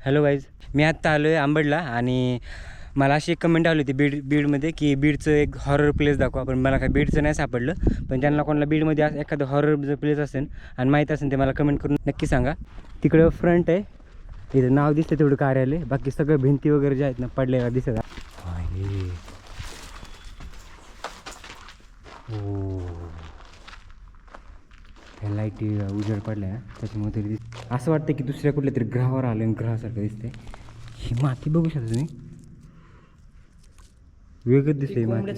Hello guys, मी आत्ता आलो आहे आंबडला आणि मला अशी एक कमेंट आली होती बीडमध्ये की बीडचं एक हॉरर प्लेस दाखवा. पण मला काय बीडचं नाही सापडलं. पण ज्यांना कोणाला बीडमध्ये एखादं हॉरर जर प्लेस असेल आणि माहीत असेल ते मला कमेंट करून नक्की सांगा. तिकडं फ्रंट आहे, इथं नाव दिसतं तेवढं कार्यालय, बाकी सगळं भिंती वगैरे ज्या आहेत ना पडलेल्या दिसत. लाईटी उजेड पडल्या ना त्याच्यामुळे तरी असं वाटतं की दुसऱ्या कुठल्या तरी ग्रहावर आलं, ग्रहासारखं दिसतंय. ही माती बघू शकता तुम्ही, वेगळंच दिसतंय माती.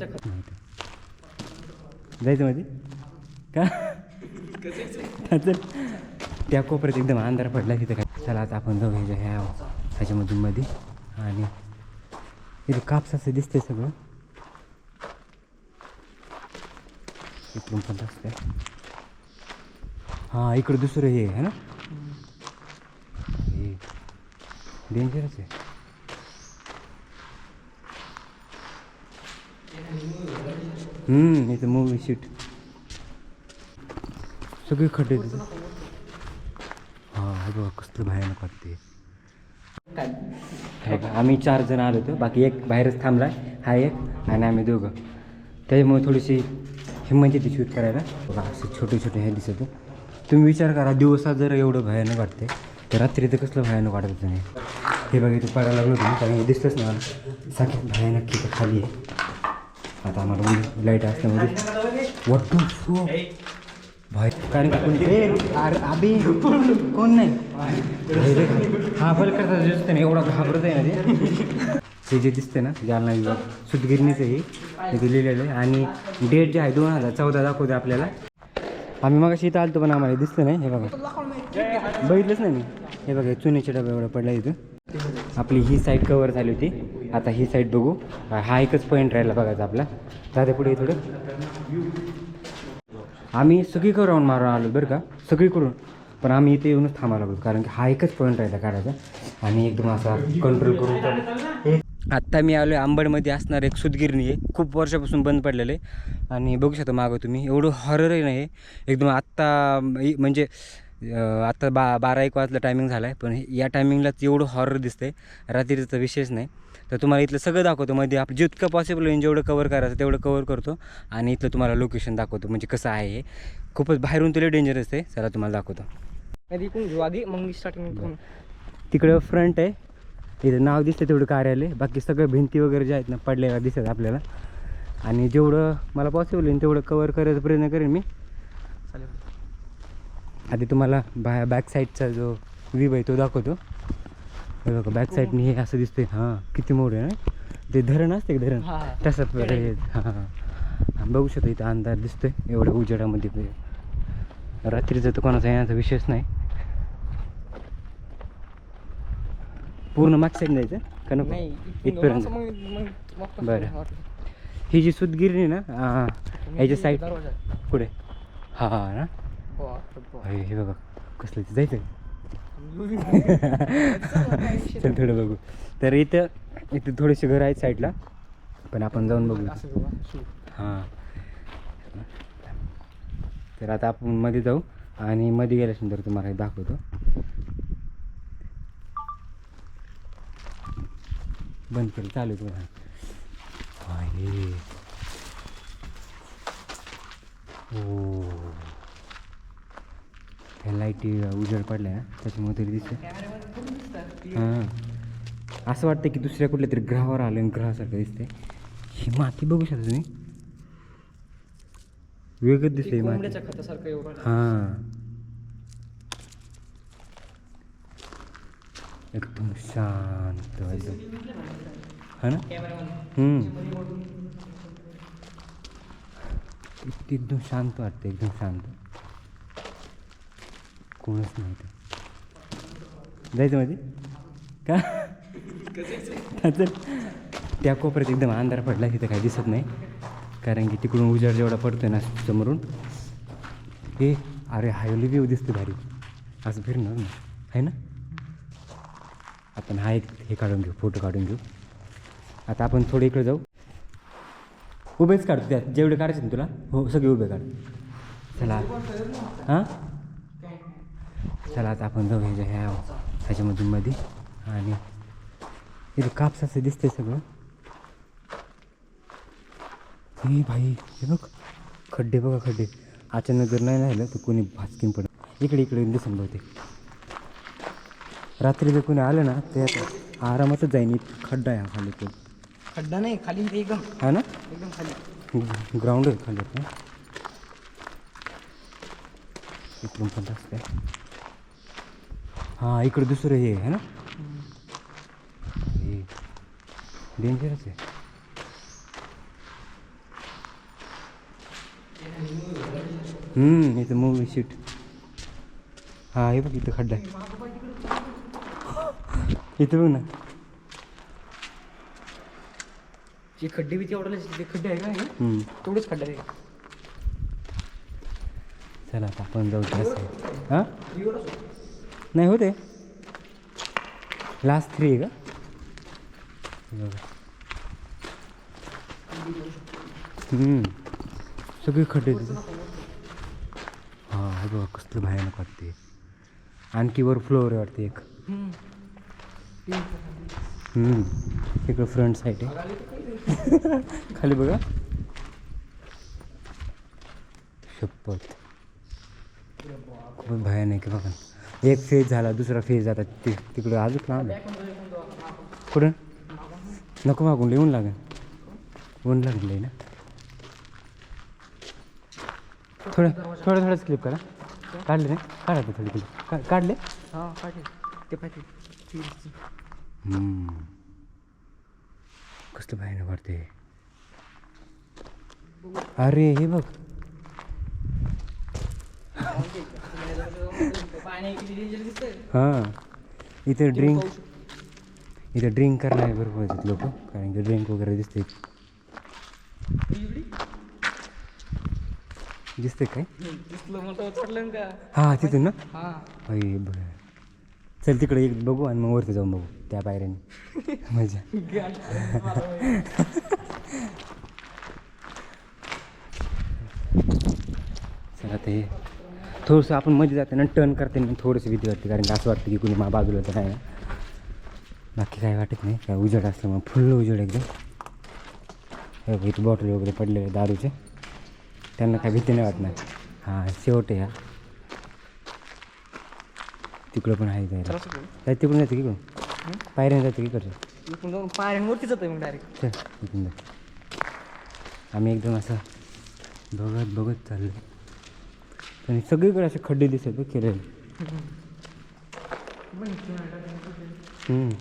जायचं मध्ये का त्या कोपऱ्यात एकदम अंधार पडला तिथं काय. चला आता आपण जाऊ ह्याच्यामधून मध्ये. आणि इथं कापसाचं दिसतंय सगळं, इकडून पण रस्ते. हां इकडं दुसरं हे आहे ना, हे डेंजरच आहे. इथं मूवी शूट सगळी खड्डे तिथं. हां हे बघा कसलं भयानक वाटते. आम्ही 4 जण आलो होतो, बाकी एक बाहेरच थांबला, हा एक आणि आम्ही दोघं. त्याच्यामुळे थोडीशी हिंमत येते शूट करायला. बघा असे छोटे छोटे हे दिसत. तुम्ही विचार करा, दिवसात जर एवढं भयानक वाटते तर रात्री तर कसलं भयानक वाटत होतं नाही. हे बघा इथं पडायला लागलो तुम्ही, कारण दिसतंच नाही मला सारखी भयानक तिथं खाली आहे. आता आम्हाला लाईट असल्यामध्ये वाटतो सो भाई, कारण की कोणी अभि कोण नाही हा बल करता दिसतं नाही, एवढा घाबरत आहे ना ते जे दिसते ना जालना विभाग सुतगिरणीचं हे तिथे लिहिलेलं आहे. आणि डेट जे आहे 2014 दाखवते आपल्याला. आम्ही मग इथं आलतो पण आम्हाला दिसतं नाही. हे बघा बघितलंच नाही मी. हे बघा चुनीचे डबा एवढा पडला इथं. आपली ही साईड कवर झाली होती, आता ही साईड बघू. हा एकच पॉईंट राहिला बघायचा आपला. दादा पुढे थोडं. आम्ही सगळीकडे राऊंड मारून आलो बरं का, सगळीकडून. पण आम्ही इथे येऊनच थांबायला लागलो कारण की हा एकच पॉईंट राहिला काढायचा. आणि एकदम असा कंट्रोल करून आत्ता मी आलो आहे आंबडमध्ये असणार एक सुतगिरणी आहे, खूप वर्षापासून बंद पडलेलं आहे. आणि बघू शकता मागं तुम्ही, एवढं हॉरर आहे ना हे एकदम. आत्ता म्हणजे आत्ता 12-1 वाजता टायमिंग झाला आहे, पण या टायमिंगलाच एवढं हॉरर दिसतंय. रात्रीचा विषयच नाही. तर तुम्हाला इथलं सगळं दाखवतो, मध्ये आपण जितकं पॉसिबल होईल जेवढं कवर करायचं तेवढं कवर करतो. आणि इथलं तुम्हाला लोकेशन दाखवतो म्हणजे कसं आहे हे. खूपच बाहेरून तुला डेंजरस आहे. चला तुम्हाला दाखवतो. आधी मग स्टार्टिंग तिकडं फ्रंट आहे, इथं नाव दिसतं तेवढं कार्यालय, बाकी सगळं भिंती वगैरे ज्या आहेत ना पडलेल्या दिसत आपल्याला. आणि जेवढं मला पॉसिबल होईल तेवढं कवर करायचा प्रयत्न करेन मी. आधी तुम्हाला बॅक साईडचा जो व्ह्यू आहे तो दाखवतो. हे बघा बॅक साईडने हे असं दिसतंय. हां किती मोठं आहे ना ते धरण असते, धरण तसं. हां बघू शकतो इथं अंधार दिसतोय एवढ्या उजेडामध्ये. रात्रीचं तर कोणाचा येण्याचा विषयच नाही. पूर्ण मागच्या साईड जायचं का नको इथपर्यंत? बरं, ही जी सुतगिरणी ना ह्याच्या साईड पुढे. हां ना हे बघा कसलं ते जायचं. चल थोडं बघू. तर इथं थोडेसे घर आहेत साईडला, पण आपण जाऊन बघू. हां तर आता आपण मध्ये जाऊ आणि मध्ये गेल्यानंतर तुम्हाला दाखवतो. बंद केलं, चालू तुम्हाला. हो ह्या लाईटी उजेड पडल्या ना त्याच्यामुळे तरी दिसतं. हां असं वाटतं की दुसऱ्या कुठल्या तरी ग्रहावर आलं, ग्रहासारखं दिसतंय. ही माती बघू शकता तुम्ही, वेगळंच दिसतंय माती. हां एकदम शांत एकदम, हा ना. एकदम शांत वाटतं, एकदम शांत. कोणच नाही तर जायचं मध्ये का त्या कोपऱ्यात एकदम अंधार पडला, तिथं काही दिसत नाही कारण की तिकडून उजेड जेवढा पडतोय ना समोरून. हे अरे हायली व्ह्यू दिसते भारी, असं फिरणार ना आहे ना. आपण हा एक हे काढून घेऊ, फोटो काढून घेऊ. आता आपण थोडं इकडे जाऊ, उभेच काढतो त्यात जेवढे काढायचे ना तुला. हो सगळे उभे काढ. चला हां चला आता आपण जाऊ ह्याच्यामधून मध्ये. आणि इथं कापसाचं दिसतंय सगळं. हे भाई हे बघ खड्डे बघा खड्डे. अचानक जर नाही राहिलं तर कोणी भाचकीन पडत. इकडे इकडे दिसून बहुतेक. रात्री जर कोणी आलं ना ते आता आरामातच जाईन. इथं खड्डा आहे हा खाली तो. खड्डा नाही खाली एकदम हा ना एकदम खाली ग्राउंड आहे खाली ना. इकडून पण रस्ता आहे. हां इकडे दुसरं हे आहे ना. हे डेंजरच आहे. इथं मूवी शूट. हा हे बघ इथं खड्डा आहे. इथं बघ ना. जे खड्डे बी तेवढं ते खड्डे आहे का हे? तेवढेच खड्डे आहे. चला आता आपण जाऊ असं. हां नाही होते लास्ट 3 आहे का बघा. सगळे खड्डे तिथे. हां हे बघा कसलं भयानक वाटते. आणखी वर फ्लोअर आहे वाटते एक. इकडं फ्रंट साईड आहे. खाली बघा शपथ खूप भयानक आहे बघा. एक फेज झाला दुसरा फेज जातात तिकडं अजून लांब आहे. कुठं नको मागून लिहून लागेल. ऊन लागले ना. थोडंच क्लिप करा. काढले नाही काढा ते थोडी क्लिप काढले. हां काढले ते पाहिजे. कसलं भयानक वाटते. अरे हे बघ हां इथे ड्रिंक करणारे भरपूर आहेत लोक. कारण की ड्रिंक वगैरे दिसते. दिसते काय हां तिथून ना. अरे बघ चल तिकडे एक बघू आणि मग वरती जाऊन बघू त्या पायऱ्याने. मजा. चला ते थोडंसं आपण मध्ये जाते ना टर्न करते ना थोडंसं भीती वाटते. कारण की असं वाटतं की कुणी बाजूला तर नाही ना. बाकी काय वाटत नाही. काय उजेड असल्यामुळे फुल्ल उजेड एकदम. हे इथे बॉटल वगैरे पडलेले दारूचे. त्यांना काय भीती नाही वाटणार. हां शेवट आहे. तिकडं पण आहे जायला. काय तिकडून जाते की कोण पायऱ्याने जाते की करतो. इकडून जाऊन पायऱ्यांवरती जातोय मग डायरेक्ट. चल इकडून जा. आम्ही एकदम असं बघत चाललो. आणि सगळीकडे असे खड्डे दिसत केलेले.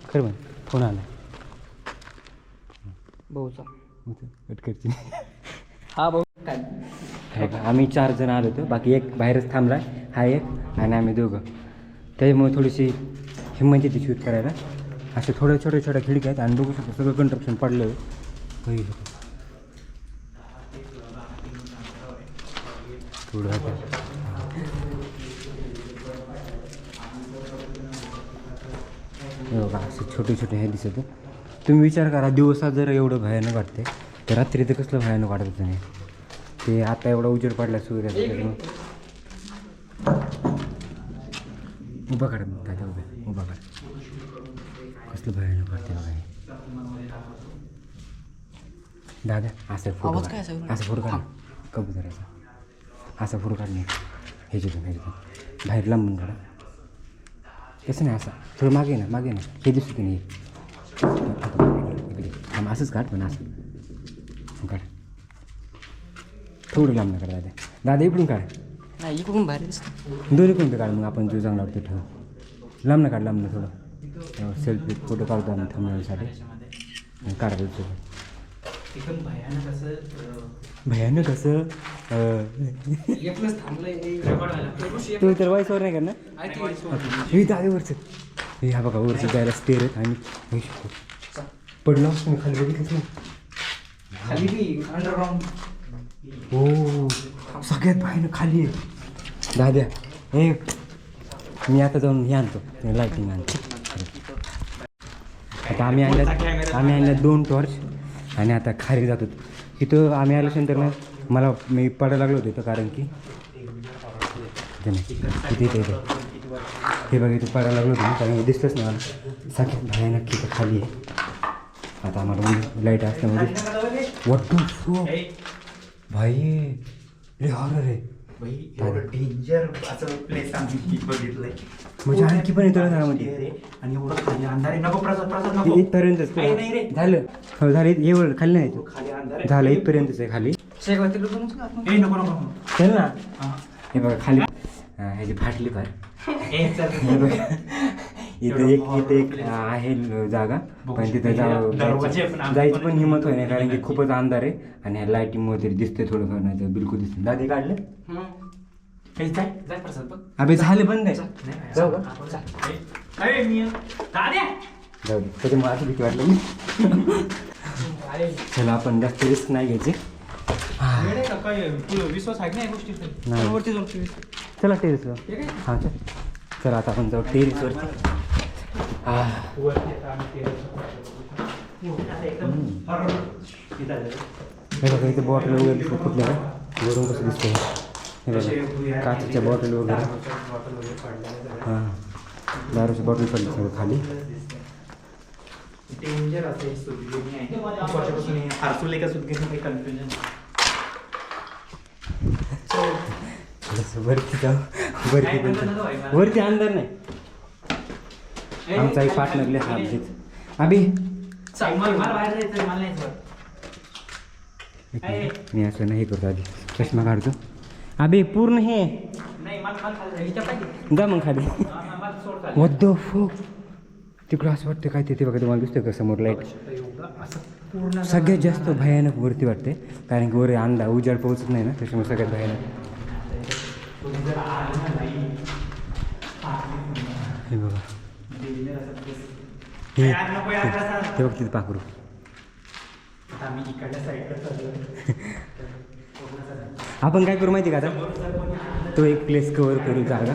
खरं पण फोन आला भाऊचा. कटकरची. हा भाऊ आम्ही 4 जण आलो होतो. बाकी एक बाहेरच थांबला हा एक आणि आम्ही दोघं. त्याच्यामुळे थोडीशी हिंमत येते शूट करायला. असे थोड्या छोट्या खिडक्या आहेत आणि बघू शकतो सगळं कन्स्ट्रक्शन पडलं आहे. थोडं बघा असे छोटे हे दिसत. तुम्ही विचार करा दिवसात जर एवढं भयानक वाटते तर रात्री तर कसलं भयानक वाटत होतं नाही. ते आता एवढा उजेड पडला सूर्याचा. उभा काढा दादा उभा काढा. कसलं भयानक वाटते बघा दादा. असं फोटो काढ कबुतराचा. असा फोटो काढणे ह्याच्यातून बाहेर लांबून काढा. कसं नाही असा थोडं मागे ना हे दिसत नाही. इकडे असंच काढ पण असं काढ. थोडं लांब ना काढा दादा इकडून काढ. नाही इकडून बाहेर दिसतं. दोन्ही कोणतं काढ. मग आपण जो चांगला वाटतो ठेवू. लांब ना काढ लांब ना थोडं. सेल्फी फोटो काढतो आम्ही थांबण्यासाठी काढायचं. भयानक असं तू तर वाईसवर नाही करणार. हे दादेवरचं हे हा बघा वरचं जायला स्टेअर आहेत. आणि पडलो असतो मी खाली बघितलंच नाही. खाली अंडरग्राऊंड. हो सगळ्यात भयानक खाली आहे दाद्या. हे मी आता जाऊन हे आणतो लाईटिंग आणतो. आता आम्ही आणल्या 2 टॉर्च आणि आता खाली जातो. इथं आम्ही आल्यानंतर ना मी पडायला लागलो होतो कारण की इथे हे बघा इथं पडायला लागलो होतो कारण दिसलंच नाही मला. सगळ्यात भयानक तिथं खाली आहे. आता आम्हाला लाईट असल्यामध्ये वाटतो भाई रे हॉरर आहे. डेंजर असं प्लेस आम्ही बघितलंय. म्हणजे आणखी पण येतो घरामध्ये आणि एवढं खाली अंधार आहे. नको प्रसाद प्रसाद नको. इथपर्यंतच नाही रे. झालं. हो झालं एवढं खाली नाही खाली अंधार आहे. झालं इथपर्यंतच आहे खाली. ए नको नको चल ना. हे बघा खाली ह्याची फाटली फार. ए चल. हे बघा इथे एक आहे जागा पण तिथं जायची पण हिंमत होय नाही कारण की खूपच अंधार आहे आणि ह्या लाईटिंग वगैरे दिसते थोडंफार नाही तर बिलकुल दिसते. दादी काढले जाय प्रसाद बघ. अबे झाले बंद आहे जाऊ का जाऊ दे कधी मला असं भीती वाटलं मी. चला आपण जास्त रिस्क नाही घ्यायचे. विश्वास आहे नाही गोष्टी नाही. चला टेरेसवर हां चल चला आता आपण जाऊ टेरेसवरती. हे बघा इथे बॉटल वगैरे दिसतं कुठल्या वरून कसं दिसतं हे बघा काचेच्या बॉटल वगैरे. हां दारूची बॉटल पडली सगळं खाली. डेंजर असे सुद्धा आहे. हरसुले का सुद्धा काही कन्फ्युजन. वरती जाऊ वरती पण वरती अंधार नाही. आमचा एक पार्टनरले हात अभि मी असं नाही करतो आधी चष्मा काढतो. अभि पूर्ण हे जा मग खाली. वद्द फो तिकडं असं वाटतं काय ते बघा तुम्हाला दिसतं का समोर लाईट. सगळ्यात जास्त भयानक वरती वाटते कारण की वर अंधा उजाड पोहोचत नाही ना त्याच्यामुळे सगळ्यात भयानक. हे बघा ते बघ तिथे पाखरू. आपण काय करू माहिती का आता तो एक प्लेस कव्हर करू जागा.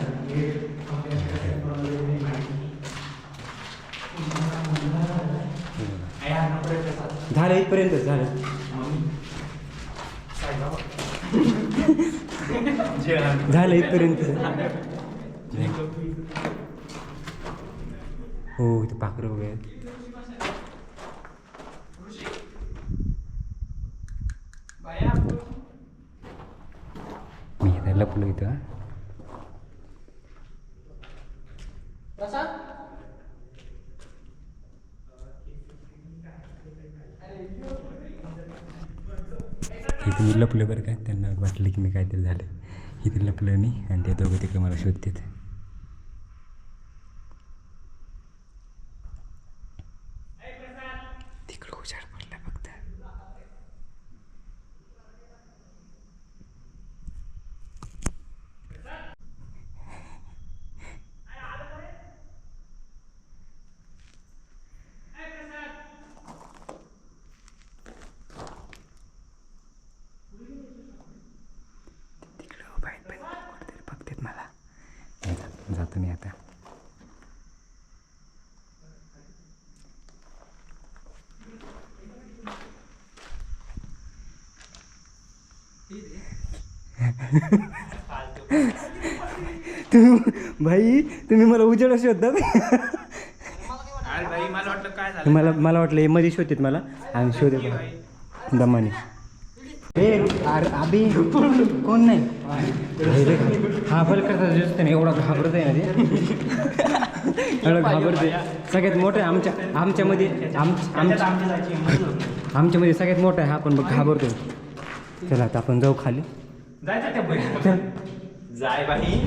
झालं इथपर्यंतच झालं. झालं इथपर्यंत. हो इथं पाखरं वगैरे. मी आता लपलो इथं. इथे मी लपलं बरं का त्यांना वाटलं की मी काहीतरी झालं. इथे लपलं मी आणि ते दोघं तिकडे मला शोधतात. तिकडं उजाड पडला फक्त. बघतात मला. जातो मी आता. भाई तुम्ही मला उजेड शोधतात. मला वाटलं मध्ये शोधतात मला आणि शोधत दमाने. अरे अभि कोण नाही हा फल करता दिसत नाही. एवढा घाबरत आहे ना ते. एवढं घाबरते. सगळ्यात मोठं आहे आमच्यामध्ये आमच्यामध्ये सगळ्यात मोठा आहे हा पण बघ घाबरतो. चला आता आपण जाऊ खाली. चल जाय बाई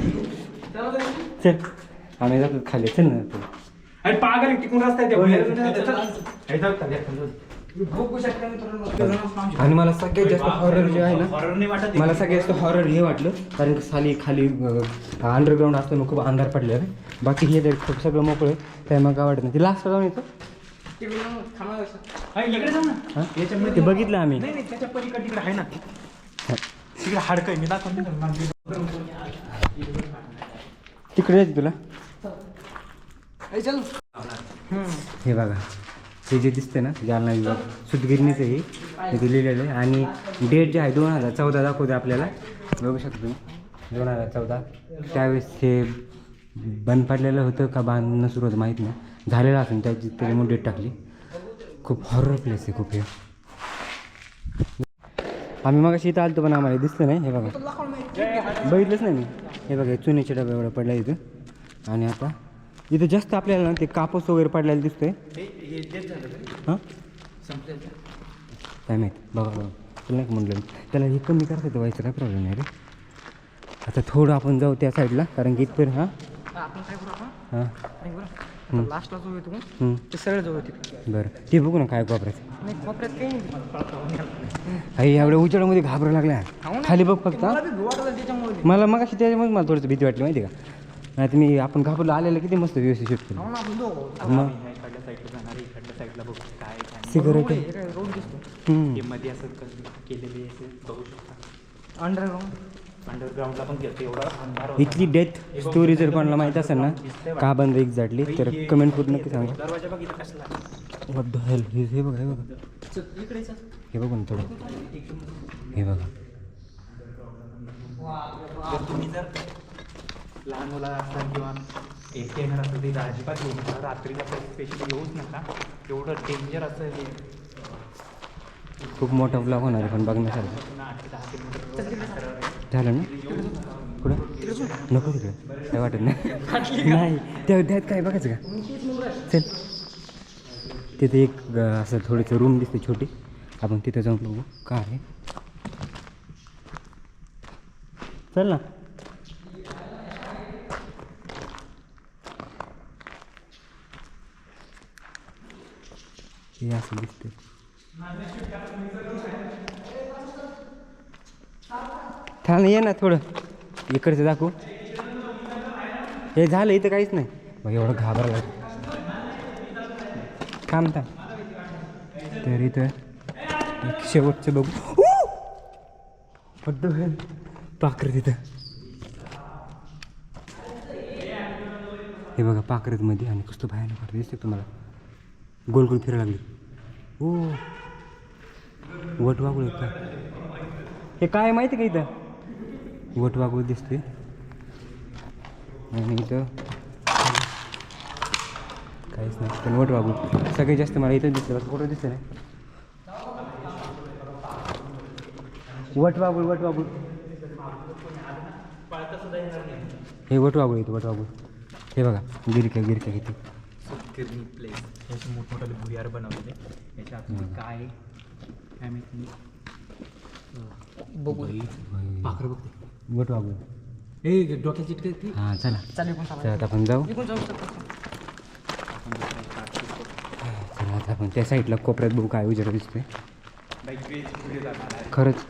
चल आम्ही जातो खाली. चल ना अरे पागल टिकून आणि मला सगळ्यात जास्त हॉरर जे आहे ना मला सगळ्यात जास्त हॉरर हे वाटलं कारण की खाली अंडरग्राऊंड असतं मग खूप अंधार पडले आहे. बाकी हे खूप सगळं मोकळं आहे काय मग काय वाटत नाही. ते लास्ट जाऊन येतं ते बघितलं आम्ही. त्याच्या पलीकडे तिकडे आहे ना तिकडे हाडकं मी दाखवतो तिकडे जायचं तुला. हे बघा हे जे दिसते ना जालना विभाग सुतगिरणीचं हे इथे लिहिलेलं आहे आणि डेट जे आहे 2014 दाखवते आपल्याला. बघू शकतो तुम्ही 2014. त्यावेळेस हे बंद पडलेलं होतं का बांधणं सुरू होतं माहीत नाही झालेला असेल त्याची त्याच्यामुळे डेट टाकली. खूप हॉरर प्लेस आहे खूप हे. आम्ही मग इथं आलतो पण आम्हाला दिसलं नाही. हे बघा बघितलंच नाही मी. हे बघा चुनीचे डबे एवढं पडला इथं. आणि आता इथं जास्त आपल्याला ना ते कापूस वगैरे पडलेला दिसतोय. हां काय माहीत बघा बघा तुला नाही म्हटलं त्याला हे कमी करायचं तर व्हायचं काय प्रॉब्लेम नाही रे. आता थोडं आपण जाऊ त्या साईडला कारण की इथपर्यंत हां आपण काय करू आपण हां लास्टला जो येतो ते सरळ जाऊ येते. बरं ते बघू ना काय कोपऱ्यात. नाही कोपऱ्यात काही नाही. आई एवढ्या उजेडामध्ये घाबरा लागल्या. खाली बघ फक्त त्याच्यामुळे मला मग अशी त्याच्यामुळे मला थोडंसं भीती वाटली माहिती का. नाही तर मी आपण घाबरलो आलेलं किती मस्त व्यवस्थित शूट केलं. मग सिगरेट रोड दिसतो मध्ये असं केलेली असं बघू शकता. अंडरग्राऊंडला पण गेलं एवढा अंधार. इथली डेथ स्टोरी जर कोणाला माहीत असेल ना का बंद एक्झॅक्टली तर कमेंट करून नक्की सांगा. दरवाजा बघ इथं कसला. व्हॉट द हेल हे बघा हे बघा इकडे हे बघू ना थोडं हे बघा. जर तुम्ही जर लहान मुलं असाल किंवा एकटे येणार असेल तर अजिबात येऊ नका. रात्रीला स्पेशली येऊच नका. एवढं डेंजर असं हे खूप मोठा ब्लॉग होणार आहे पण बघण्यासारखं. 8 ते 10 किलोमीटर झालं ना पुढं नको तिकडे काय वाटत नाही. नाही त्यात काय बघायचं का चल. तिथे एक असं थोडंसं रूम दिसते छोटी. आपण तिथे जाऊन बघू काय आहे. चल ना हे असं दिसते. थांब ये ना थोडं इकडचं दाखवू. हे झालं इथं काहीच नाही मग एवढं घाबरलं. थांब तर इथं एक शेवटचं बघू. पाखरं तिथं हे बघा पाखरतमध्ये आणि कसं भयानक वाटतं दिसते तुम्हाला. गोल गोल फिरायला लागली. हो वटवागुळ का हे काय माहिती का इथं वटवागुळ दिसते. आणि इथं काहीच नाही पण वटवागुळ सगळ्यात जास्त मला इथं दिसतं. बघा कुठं दिसतं नाही वटवागुळ वटवागुळ हे वटवागुळ येतं वटवागुळ. हे बघा गिरक्या गिरक्या किती किरणी प्लेस. याचे मोठमोठे भुयार बनवलेले. याच्या आतमध्ये काय आहे काय माहिती नाही. बघू पाखरं बघते. वटवागुळ. ए डोक्याची चिटके ती. हां चला चालेल पण तर आता आपण जाऊ. निघून जाऊ शकतो. चला आता आपण त्या साईडला कोपऱ्यात बघू काय उजेड दिसतोय खरंच.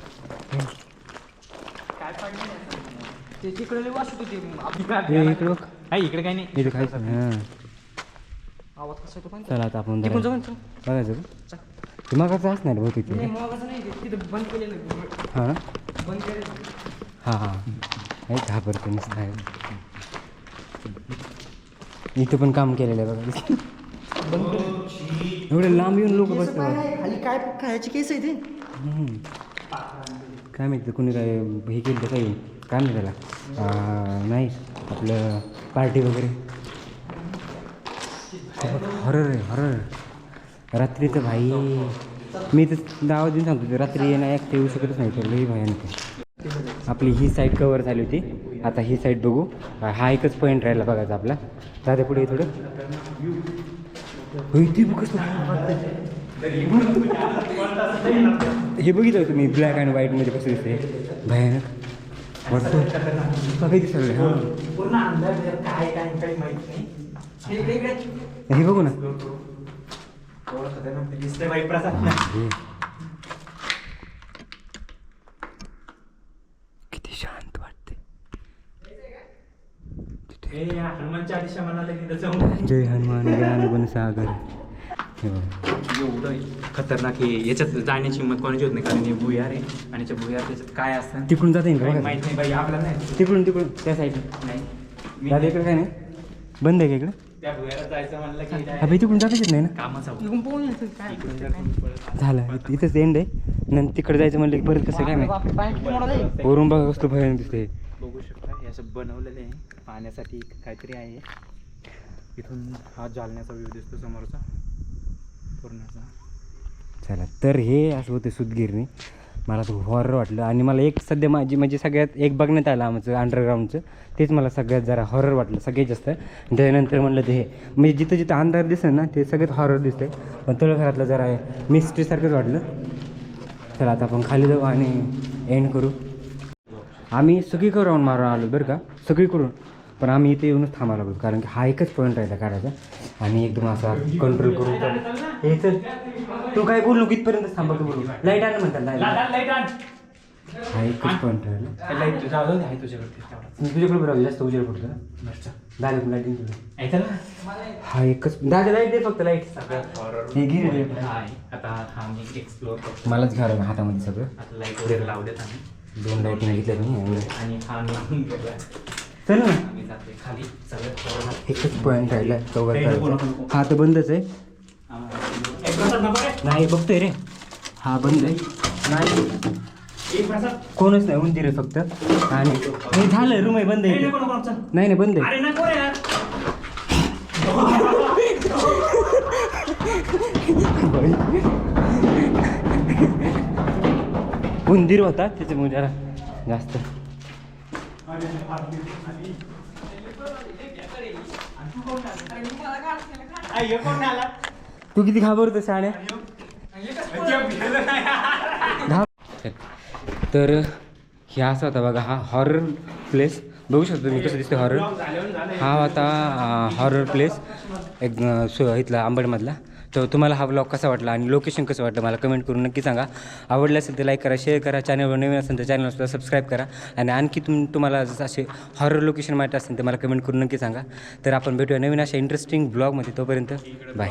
ते तिकडे वाचत होते हे इकडे बघ इकडे काय नाही. इथं काहीच नाही. हां आवाज कसा येतो पण चला आता आपण निघून जरा जाऊ. बघायचं का ते मग असणार बहुतेक नाही ते. मोबाईलचं नाही तिथं बंद केलेलं हां बंद केलेलं. हां हां नाही घाबरते नुसतं आहे. इथं पण काम केलेलं आहे बघा. एवढे लांब येऊन लोक बसतात. खाली काय खायची केस आहे ते. काय माहिती कुणी काय हे केलं तर काही काय नाही त्याला नाही आपलं पार्टी वगैरे. हॉरर आहे हॉरर. रात्री तर भाई मी तर दावा देऊन सांगतो ते रात्री येणं एकटे येऊ शकतच नाही तर लई भयानक आहे. आपली ही साईड कवर झाली होती. आता ही साईड बघू. हा एकच पॉईंट राहिला बघायचा आपला. जाते पुढे थोडं ते बघ कसं हे बघितलं तुम्ही ब्लॅक अँड व्हाईटमध्ये कसं दिसते भयानक वाटतं. काही दिसलं हां पूर्ण अंदाज काय काय काही माहित नाही. हे बघू ना दिसतंय बाई प्रसाद. किती शांत वाटते. हनुमान चालीसा म्हणाले की त्याचं जय हनुमान ज्ञान गुण सागर. हे बघा एवढं खतरनाक आहे. याच्यात जाण्याची हिंमत कोणाची होत नाही कारण हे भुयार आहे आणि त्या भुयार त्याच्यात काय असतं तिकडून जाता येईल का काही बघा. माहित नाही बाई आपल्याला नाही. तिकडून त्या साईडला नाही दादा इकडे काय नाही बंद आहे का इकडे. त्या भुयारात जायचं म्हणलं की हा भाई तिकडून जाताच येत नाही ना. कामाचा निघून पोहून येतं काय. इकडून जर तुम्ही पळत झालं इथंच एंड आहे. नंतर तिकडे जायचं म्हणलं की परत कसं काय माहिती. आपले पाय किती मोठा आहे. वरून बघा कसं भयानक दिसते. बघू शकता हे असं बनवलेलं आहे पाहण्यासाठी काहीतरी आहे. इथून हा जालन्याचा व्ह्यू दिसतो समोरचा पूर्णचा. चला तर हे असं होतं सुतगिरणी. मला तो हॉरर वाटलं आणि मला एक सध्या माझी म्हणजे सगळ्यात एक बघण्यात आलं आमचं अंडरग्राऊंडचं, तेच मला सगळ्यात जरा हॉरर वाटलं सगळ्यात जास्त. त्यानंतर म्हणलं ते हे म्हणजे जिथं जिथं अंधार दिसेल ना ते सगळ्यात हॉरर दिसतंय, पण तळघरातलं जरा मिस्ट्रीसारखंच वाटलं. चला आता आपण खाली जाऊ आणि एंड करू. आम्ही सगळीकडे राऊंड मारून आलो बरं का, सगळीकडून, पण आम्ही इथे येऊनच थांबायला लागलो कारण की हा एकच पॉईंट राहिला काढायचा आणि एकदम असा कंट्रोल करून हे चल तू काय बोलू कितपर्यंत थांबा तू बोलू लाईट आण म्हणतात लाईट हा एकच पॉईंट राहिला. लाईट जाऊ दे आहे तुझ्याकडे. तुझ्याकडे बरोबर जास्त उजेड पडतो ना दादा लाईटिंग तुला ऐका ना हा एकच दादा लाईट दे फक्त लाईट हे घे रे. आता हा मी एक्सप्लोर करतो. मलाच घ्यावं लागेल हातामध्ये सगळं. आता लाईट वगैरे लावलेत आम्ही 2 लाईटिंग घेतल्या मी आणि हा मी गेला. चल ना आम्ही जाते खाली सगळं. एकच पॉईंट राहिला चौघात. हा तर बंदच आहे. नाही बघतोय रे हा बंद आहे नाही कोणच नाही उंदीर आहे फक्त आणि हे झालं रूम आहे बंद आहे नाही नाही बंद आहे. उंदीर होता त्याच्यामुळे जरा जास्त तू किती घाबरतो शाण्या. तर हे असं होता बघा हा हॉरर प्लेस. बघू शकतो तुम्ही कसं दिसतं हॉरर. हा होता हॉरर प्लेस एक इथला अंबडमधला. तर तुम्हाला हा ब्लॉग कसा वाटला आणि लोकेशन कसं वाटलं मला कमेंट करून नक्की सांगा. आवडलं असेल तर लाईक करा, शेअर करा, चॅनलवर नवीन असेल तर चॅनलला सुद्धा सबस्क्राईब करा आणि आणखी तुम्हाला जसं असे हॉरर लोकेशन माहीत असेल तर मला कमेंट करून नक्की सांगा. तर आपण भेटूया नवीन अशा इंटरेस्टिंग ब्लॉगमध्ये. तोपर्यंत बाय.